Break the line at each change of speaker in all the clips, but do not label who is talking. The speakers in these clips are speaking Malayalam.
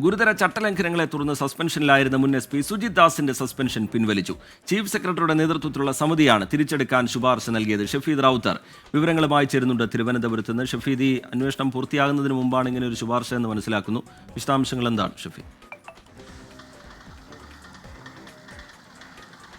ഗുരുതര ചട്ടലംഘനങ്ങളെ തുടർന്ന് സസ്പെൻഷനിലായിരുന്ന മുൻ എസ് പി സുജിത് ദാസിന്റെ സസ്പെൻഷൻ പിൻവലിച്ചു. ചീഫ് സെക്രട്ടറിയുടെ നേതൃത്വത്തിലുള്ള സമിതിയാണ് തിരിച്ചെടുക്കാൻ ശുപാർശ നൽകിയത്. ഷഫീദ് റാവുത്തർ വിവരങ്ങളുമായി ചേരുന്നുണ്ട് തിരുവനന്തപുരത്ത് നിന്ന്. ഷഫീദ്, ഈ അന്വേഷണം പൂർത്തിയാകുന്നതിന് മുമ്പാണ് ഇങ്ങനെ ഒരു ശുപാർശ എന്ന് മനസ്സിലാക്കുന്നു. വിശദാംശങ്ങൾ എന്താണ് ഷഫീദ്?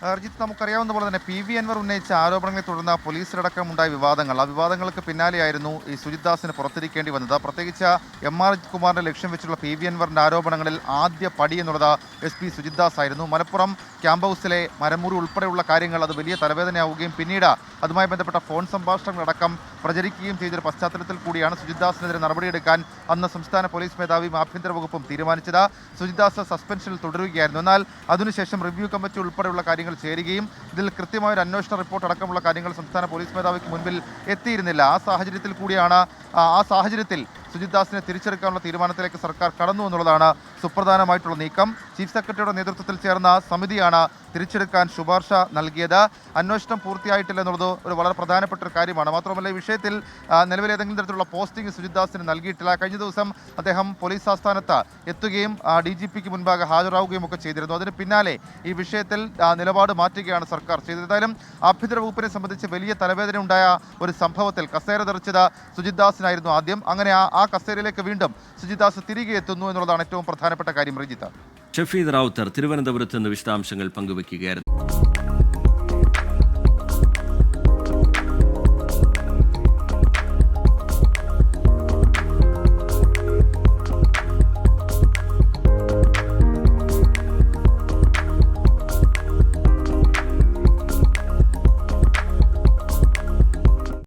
അർജിത്ത്, നമുക്കറിയാവുന്ന പോലെ തന്നെ PV അൻവർ ഉന്നയിച്ച ആരോപണങ്ങളെ തുടർന്ന് പോലീസിലടക്കം ഉണ്ടായ വിവാദങ്ങൾ, ആ വിവാദങ്ങൾക്ക് പിന്നാലെയായിരുന്നു ഈ സുജിത് ദാസിന് പുറത്തിരിക്കേണ്ടി വന്നത്. പ്രത്യേകിച്ച് MR കുമാറിന്റെ ലക്ഷ്യം വെച്ചുള്ള PV അൻവറിന്റെ ആരോപണങ്ങളിൽ ആദ്യ പടി എന്നുള്ളത് SP സുജിത് ദാസ് ആയിരുന്നു. മലപ്പുറം ക്യാമ്പ് ഹൗസിലെ മരമുറി ഉൾപ്പെടെയുള്ള കാര്യങ്ങൾ അത് വലിയ തലവേദനയാവുകയും പിന്നീട് അതുമായി ബന്ധപ്പെട്ട ഫോൺ സംഭാഷണങ്ങളടക്കം പ്രചരിക്കുകയും ചെയ്തൊരു പശ്ചാത്തലത്തിൽ കൂടിയാണ് സുജിത് ദാസിനെതിരെ നടപടിയെടുക്കാൻ അന്ന് സംസ്ഥാന പോലീസ് മേധാവിയും ആഭ്യന്തര വകുപ്പും തീരുമാനിച്ചത്. സുജിത് ദാസ് സസ്പെൻഷനിൽ തുടരുകയായിരുന്നു. എന്നാൽ അതിനുശേഷം റിവ്യൂ കമ്മിറ്റി ഉൾപ്പെടെയുള്ള കാര്യങ്ങൾ ചേരുകയും ഇതിൽ കൃത്യമായ ഒരു അന്വേഷണ റിപ്പോർട്ട് അടക്കമുള്ള കാര്യങ്ങൾ സംസ്ഥാന പോലീസ് മേധാവിക്ക് മുൻപിൽ എത്തിയിരുന്നില്ല. ആ സാഹചര്യത്തിൽ സുജിത് ദാസിനെ തിരിച്ചെടുക്കാനുള്ള തീരുമാനത്തിലേക്ക് സർക്കാർ കടന്നു എന്നുള്ളതാണ് സുപ്രധാനമായിട്ടുള്ള നീക്കം. ചീഫ് സെക്രട്ടറിയുടെ നേതൃത്വത്തിൽ ചേർന്ന സമിതിയാണ് തിരിച്ചെടുക്കാൻ ശുപാർശ നൽകിയത്. അന്വേഷണം പൂർത്തിയായിട്ടില്ല എന്നുള്ളത് ഒരു വളരെ പ്രധാനപ്പെട്ട ഒരു കാര്യമാണ്. മാത്രമല്ല, ഈ വിഷയത്തിൽ നിലവിൽ ഏതെങ്കിലും തരത്തിലുള്ള പോസ്റ്റിംഗ് സുജിത് ദാസിന് നൽകിയിട്ടില്ല. കഴിഞ്ഞ ദിവസം അദ്ദേഹം പോലീസ് ആസ്ഥാനത്ത് എത്തുകയും DGPക്ക് മുൻപാകെ ഹാജരാവുകയും ഒക്കെ ചെയ്തിരുന്നു. അതിന് പിന്നാലെ ഈ വിഷയത്തിൽ നിലപാട് മാറ്റുകയാണ് സർക്കാർ ചെയ്തത്. ഏതായാലും ആഭ്യന്തര വകുപ്പിനെ സംബന്ധിച്ച് വലിയ തലവേദന ഉണ്ടായ ഒരു സംഭവത്തിൽ കസേര തെറിച്ചത് സുജിത് ദാസിനായിരുന്നു ആദ്യം. അങ്ങനെ ആ കസേരയിലേക്ക് വീണ്ടും സുജിത് ദാസ് തിരികെ എത്തുന്നു എന്നുള്ളതാണ് ഏറ്റവും പ്രധാനപ്പെട്ട കാര്യം. റിജിത്ത്,
ഷഫീദ് റാവുത്തർ തിരുവനന്തപുരത്ത് നിന്ന് വിശദാംശങ്ങൾ പങ്കുവയ്ക്കുകയായിരുന്നു.